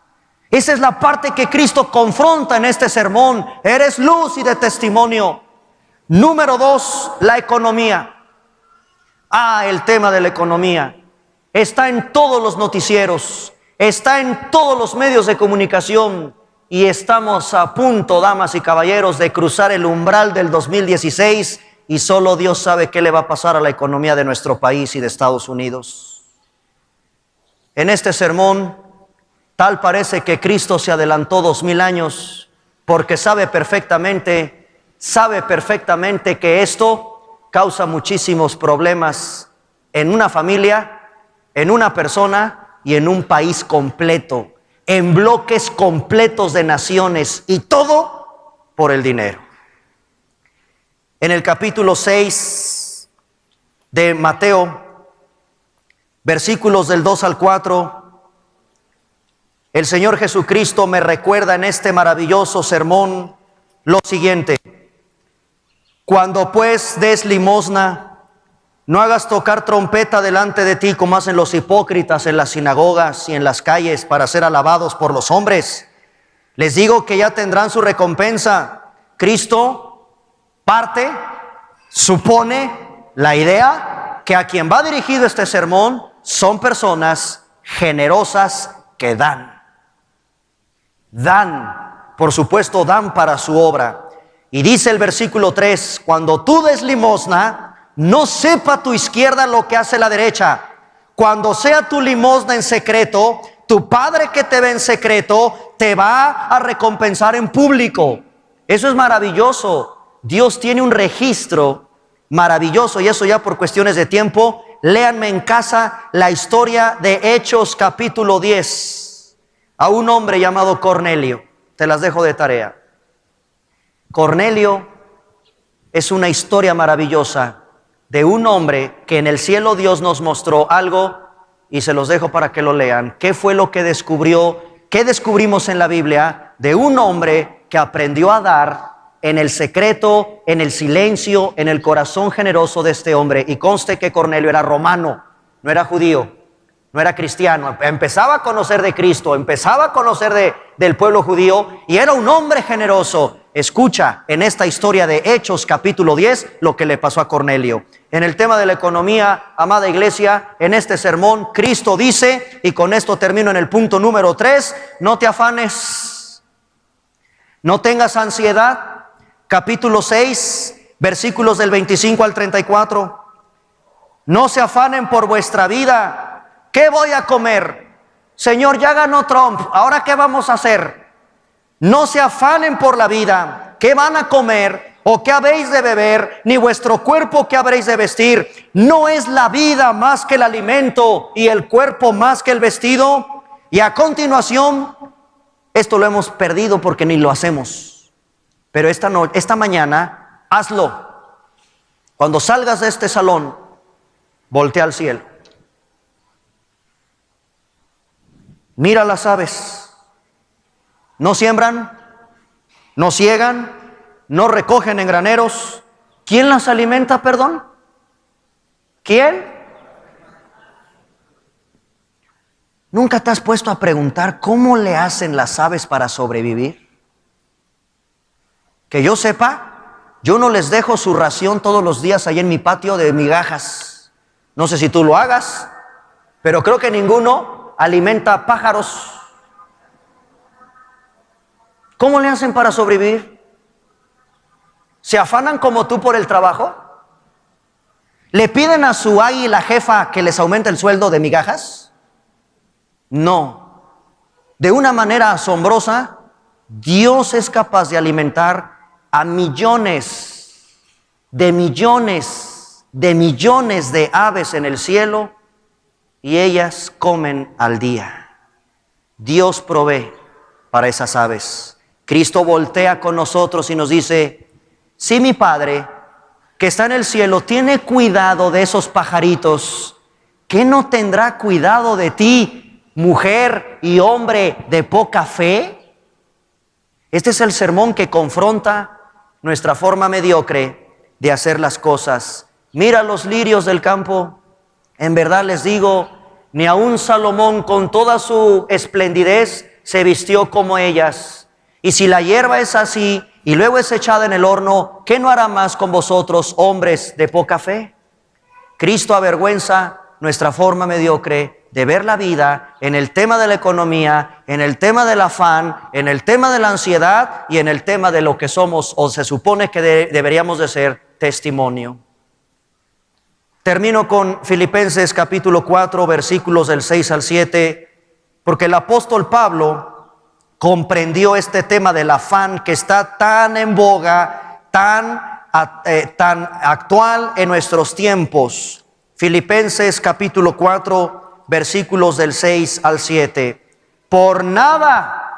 Speaker 1: Esa es la parte que Cristo confronta en este sermón. Eres luz y de testimonio. Número 2, la economía. El tema de la economía está en todos los noticieros, está en todos los medios de comunicación y estamos a punto, damas y caballeros, de cruzar el umbral del 2016 y solo Dios sabe qué le va a pasar a la economía de nuestro país y de Estados Unidos. En este sermón, tal parece que Cristo se adelantó 2000 años porque sabe perfectamente que esto causa muchísimos problemas en una familia, en una persona y en un país completo, en bloques completos de naciones y todo por el dinero. En el capítulo 6 de Mateo, versículos del 2 al 4, el Señor Jesucristo me recuerda en este maravilloso sermón lo siguiente: cuando pues des limosna, no hagas tocar trompeta delante de ti como hacen los hipócritas en las sinagogas y en las calles para ser alabados por los hombres. Les digo que ya tendrán su recompensa. Cristo supone la idea que a quien va dirigido este sermón son personas generosas que dan. Por supuesto, dan para su obra. Y dice el versículo 3, cuando tú des limosna, no sepa tu izquierda lo que hace la derecha. Cuando sea tu limosna en secreto, tu Padre que te ve en secreto te va a recompensar en público. Eso es maravilloso. Dios tiene un registro maravilloso, y eso ya por cuestiones de tiempo. Léanme en casa la historia de Hechos capítulo 10, a un hombre llamado Cornelio. Te las dejo de tarea. Cornelio es una historia maravillosa de un hombre que en el cielo Dios nos mostró algo, y se los dejo para que lo lean. ¿Qué fue lo que descubrió? ¿Qué descubrimos en la Biblia de un hombre que aprendió a dar en el secreto, en el silencio, en el corazón generoso de este hombre? Y conste que Cornelio era romano, no era judío, no era cristiano. Empezaba a conocer de Cristo, empezaba a conocer del pueblo judío, y era un hombre generoso. Escucha en esta historia de Hechos capítulo 10 lo que le pasó a Cornelio. En el tema de la economía, amada iglesia, en este sermón Cristo dice, y con esto termino en el punto número 3, no te afanes, no tengas ansiedad. Capítulo 6, versículos del 25 al 34. No se afanen por vuestra vida. ¿Qué voy a comer? Señor, ya ganó Trump, ¿ahora qué vamos a hacer? No se afanen por la vida, ¿qué van a comer o qué habéis de beber? Ni vuestro cuerpo, ¿qué habréis de vestir? ¿No es la vida más que el alimento y el cuerpo más que el vestido? Y a continuación, esto lo hemos perdido porque ni lo hacemos, pero esta mañana hazlo. Cuando salgas de este salón, voltea al cielo, mira las aves. No siembran, no ciegan, no recogen en graneros. ¿Quién las alimenta, perdón? ¿Quién? ¿Nunca te has puesto a preguntar cómo le hacen las aves para sobrevivir? Que yo sepa, yo no les dejo su ración todos los días ahí en mi patio de migajas. No sé si tú lo hagas, pero creo que ninguno alimenta pájaros. ¿Cómo le hacen para sobrevivir? ¿Se afanan como tú por el trabajo? ¿Le piden a su águila jefa que les aumente el sueldo de migajas? No. De una manera asombrosa, Dios es capaz de alimentar a millones de aves en el cielo, y ellas comen al día. Dios provee para esas aves. Cristo voltea con nosotros y nos dice: si mi Padre que está en el cielo tiene cuidado de esos pajaritos, ¿qué no tendrá cuidado de ti, mujer y hombre de poca fe? Este es el sermón que confronta nuestra forma mediocre de hacer las cosas. Mira los lirios del campo. En verdad les digo, ni aun Salomón con toda su esplendidez se vistió como ellas. Y si la hierba es así y luego es echada en el horno, ¿qué no hará más con vosotros, hombres de poca fe? Cristo avergüenza nuestra forma mediocre de ver la vida en el tema de la economía, en el tema del afán, en el tema de la ansiedad y en el tema de lo que somos o se supone que deberíamos de ser: testimonio. Termino con Filipenses capítulo 4, versículos del 6 al 7, porque el apóstol Pablo comprendió este tema del afán que está tan en boga, tan actual en nuestros tiempos. Filipenses capítulo 4, versículos del 6 al 7. Por nada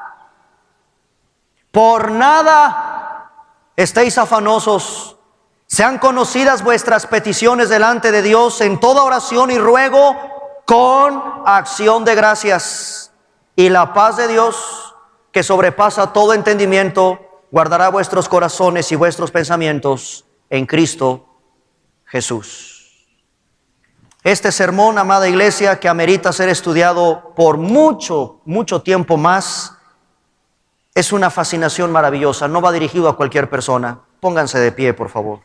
Speaker 1: estéis afanosos. Sean conocidas vuestras peticiones delante de Dios en toda oración y ruego con acción de gracias. Y la paz de Dios, que sobrepasa todo entendimiento, guardará vuestros corazones y vuestros pensamientos en Cristo Jesús. Este sermón, amada iglesia, que amerita ser estudiado por mucho tiempo más, es una fascinación maravillosa. No va dirigido a cualquier persona. Pónganse de pie, por favor.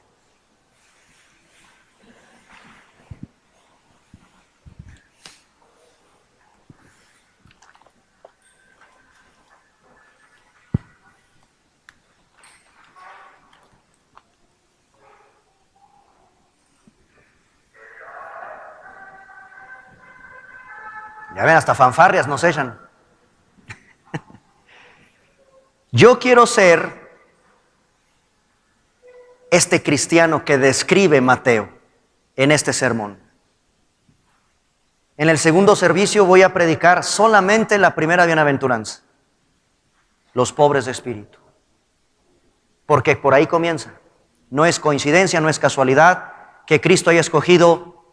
Speaker 1: Ya ven, hasta fanfarrias nos echan. Yo quiero ser este cristiano que describe Mateo en este sermón. En el segundo servicio voy a predicar solamente la primera bienaventuranza: los pobres de espíritu. Porque por ahí comienza. No es coincidencia, no es casualidad que Cristo haya escogido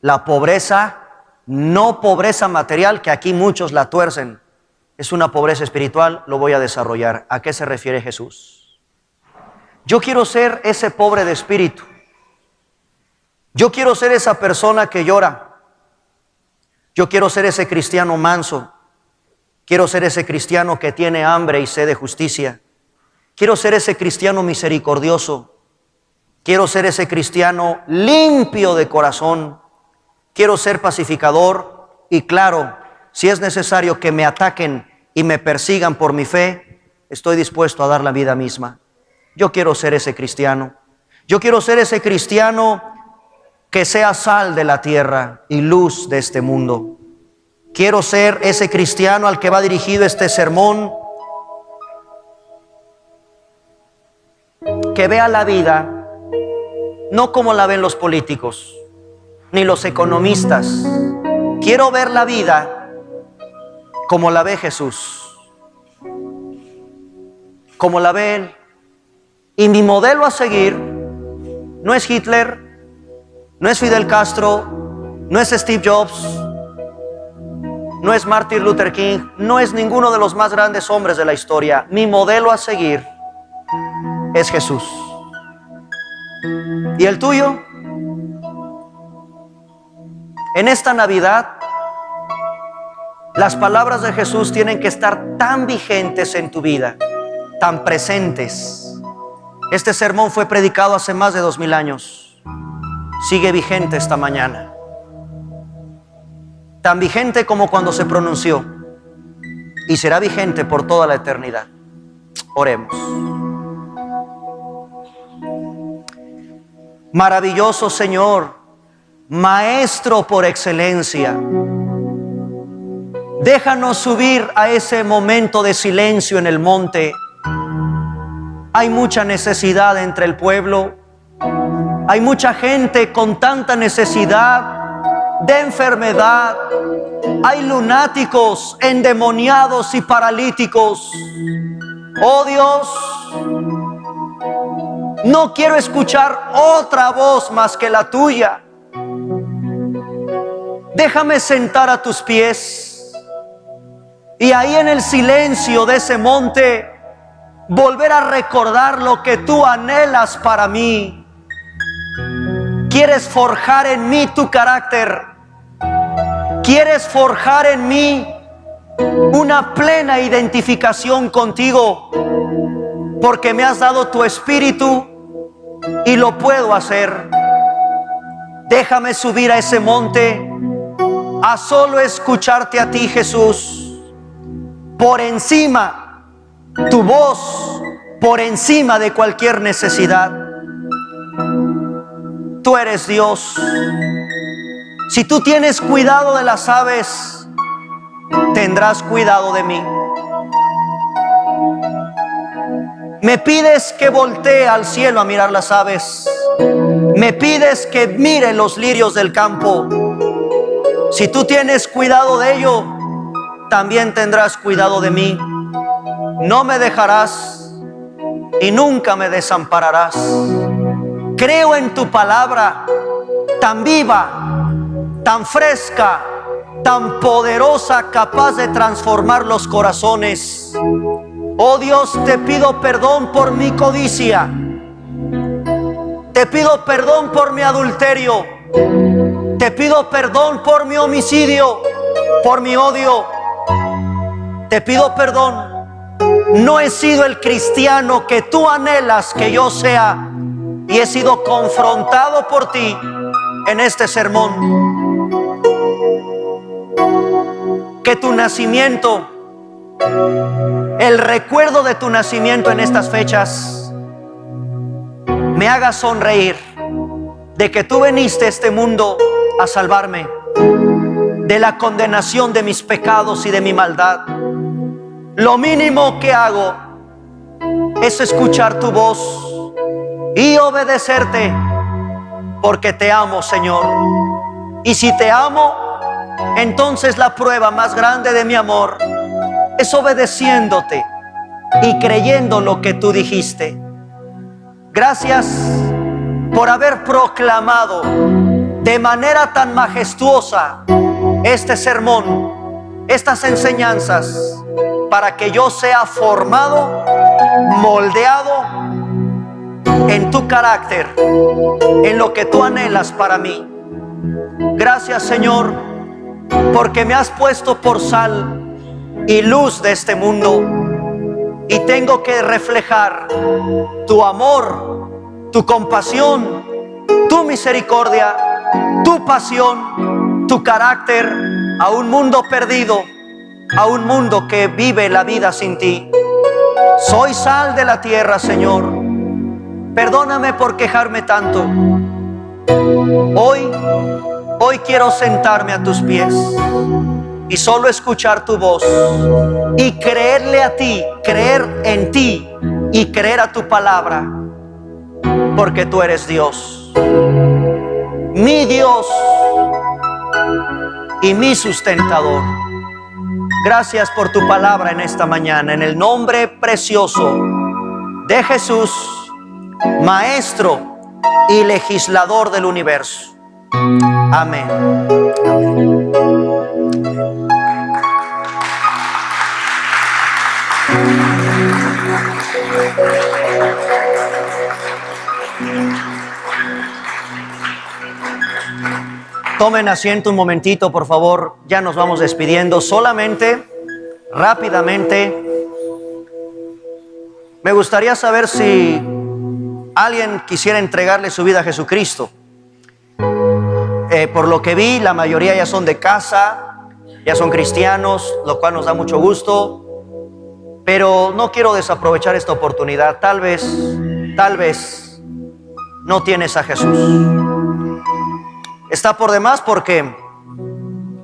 Speaker 1: la pobreza, no pobreza material, que aquí muchos la tuercen. Es una pobreza espiritual, lo voy a desarrollar. ¿A qué se refiere Jesús? Yo quiero ser ese pobre de espíritu. Yo quiero ser esa persona que llora. Yo quiero ser ese cristiano manso. Quiero ser ese cristiano que tiene hambre y sed de justicia. Quiero ser ese cristiano misericordioso. Quiero ser ese cristiano limpio de corazón. Quiero ser pacificador y, claro, si es necesario que me ataquen y me persigan por mi fe, estoy dispuesto a dar la vida misma. Yo quiero ser ese cristiano. Yo quiero ser ese cristiano que sea sal de la tierra y luz de este mundo. Quiero ser ese cristiano al que va dirigido este sermón, que vea la vida no como la ven los políticos ni los economistas. Quiero ver la vida como la ve Jesús, como la ve Él. Y mi modelo a seguir no es Hitler, no es Fidel Castro, no es Steve Jobs, no es Martin Luther King, no es ninguno de los más grandes hombres de la historia. Mi modelo a seguir es Jesús. ¿Y el tuyo? En esta Navidad, las palabras de Jesús tienen que estar tan vigentes en tu vida, tan presentes. Este sermón fue predicado hace más de 2000 años. Sigue vigente esta mañana. Tan vigente como cuando se pronunció. Y será vigente por toda la eternidad. Oremos. Maravilloso Señor, Maestro por excelencia, Déjanos subir a ese momento de silencio en el monte. Hay mucha necesidad entre el pueblo. Hay mucha gente con tanta necesidad de enfermedad. Hay lunáticos, endemoniados y paralíticos. Oh Dios, no quiero escuchar otra voz más que la tuya. Déjame sentar a tus pies. Y ahí en el silencio de ese monte, volver a recordar lo que tú anhelas para mí. Quieres forjar en mí tu carácter. Quieres forjar en mí una plena identificación contigo, porque me has dado tu espíritu y lo puedo hacer. Déjame subir a ese monte a solo escucharte a ti, Jesús. Por encima, tu voz, por encima de cualquier necesidad. Tú eres Dios. Si tú tienes cuidado de las aves, tendrás cuidado de mí. Me pides que voltee al cielo a mirar las aves. Me pides que mire los lirios del campo. Si tú tienes cuidado de ello, también tendrás cuidado de mí. No me dejarás y nunca me desampararás. Creo en tu palabra, tan viva, tan fresca, tan poderosa, capaz de transformar los corazones. Oh Dios, te pido perdón por mi codicia. Te pido perdón por mi adulterio. Te pido perdón por mi homicidio, por mi odio. Te pido perdón. No he sido el cristiano que tú anhelas que yo sea, y he sido confrontado por ti en este sermón. Que tu nacimiento, el recuerdo de tu nacimiento en estas fechas, me haga sonreír de que tú viniste a este mundo a salvarme de la condenación de mis pecados y de mi maldad. Lo mínimo que hago es escuchar tu voz y obedecerte, porque te amo, Señor. Y si te amo, entonces la prueba más grande de mi amor es obedeciéndote y creyendo lo que tú dijiste. Gracias por haber proclamado de manera tan majestuosa este sermón, estas enseñanzas, para que yo sea formado, moldeado en tu carácter, en lo que tú anhelas para mí. Gracias, Señor, porque me has puesto por sal y luz de este mundo, y tengo que reflejar tu amor, tu compasión, tu misericordia, tu pasión, tu carácter a un mundo perdido, a un mundo que vive la vida sin ti. Soy sal de la tierra, Señor. Perdóname por quejarme tanto. Hoy quiero sentarme a tus pies y solo escuchar tu voz y creerle a ti, creer en ti y creer a tu palabra, porque tú eres Dios, mi Dios y mi sustentador. Gracias por tu palabra en esta mañana, en el nombre precioso de Jesús, Maestro y legislador del universo. Amén. Amén. Tomen asiento un momentito, por favor. Ya nos vamos despidiendo. Solamente, rápidamente, me gustaría saber si alguien quisiera entregarle su vida a Jesucristo. Por lo que vi, la mayoría ya son de casa, ya son cristianos, lo cual nos da mucho gusto. Pero no quiero desaprovechar esta oportunidad. Tal vez no tienes a Jesús. Está por demás porque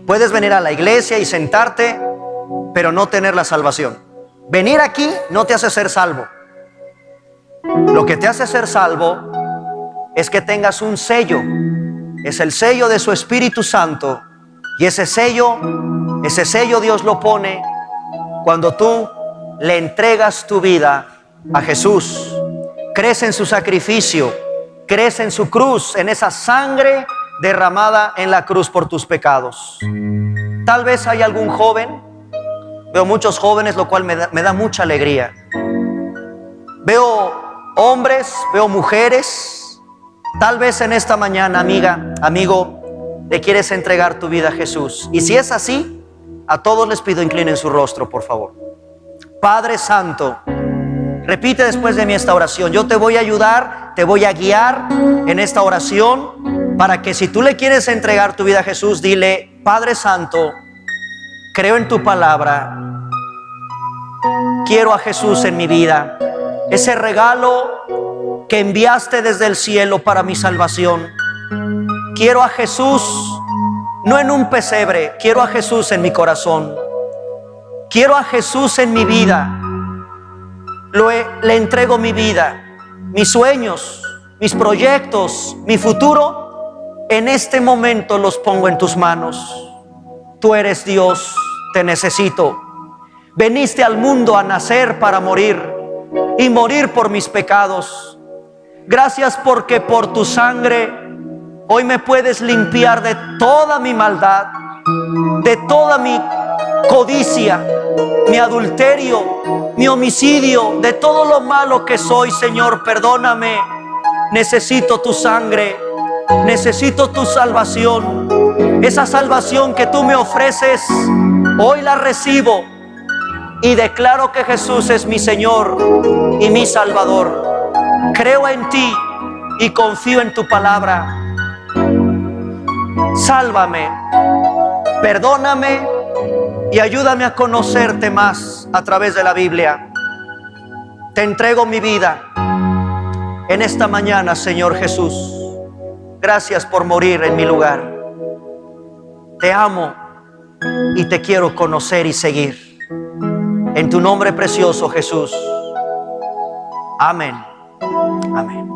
Speaker 1: Puedes venir a la iglesia y sentarte, pero no tener la salvación. Venir aquí no te hace ser salvo. Lo que te hace ser salvo es que tengas un sello. Es el sello de su Espíritu Santo. Y ese sello Dios lo pone cuando tú le entregas tu vida a Jesús. Crees en su sacrificio, crees en su cruz, en esa sangre derramada en la cruz por tus pecados. Tal vez hay algún joven, veo muchos jóvenes, lo cual me da mucha alegría. Veo hombres, veo mujeres. Tal vez en esta mañana, amiga, amigo, le quieres entregar tu vida a Jesús. Y si es así, a todos les pido inclinen su rostro, por favor. Padre Santo, repite después de mí esta oración. Yo te voy a ayudar, te voy a guiar en esta oración para que si tú le quieres entregar tu vida a Jesús, dile: Padre Santo, creo en tu palabra, quiero a Jesús en mi vida, ese regalo que enviaste desde el cielo para mi salvación. Quiero a Jesús, no en un pesebre, quiero a Jesús en mi corazón. Quiero a Jesús en mi vida. Le entrego mi vida, mis sueños, mis proyectos, mi futuro. En este momento los pongo en tus manos. Tú eres Dios, te necesito. Veniste al mundo a nacer para morir y morir por mis pecados. Gracias porque por tu sangre hoy me puedes limpiar de toda mi maldad, de toda mi codicia, mi adulterio, mi homicidio, de todo lo malo que soy. Señor, perdóname. Necesito tu sangre, necesito tu salvación. Esa salvación que tú me ofreces, hoy la recibo y declaro que Jesús es mi Señor y mi Salvador. Creo en ti y confío en tu palabra. Sálvame, perdóname y ayúdame a conocerte más a través de la Biblia. Te entrego mi vida en esta mañana, Señor Jesús. Gracias por morir en mi lugar. Te amo y te quiero conocer y seguir. En tu nombre precioso, Jesús. Amén. Amén.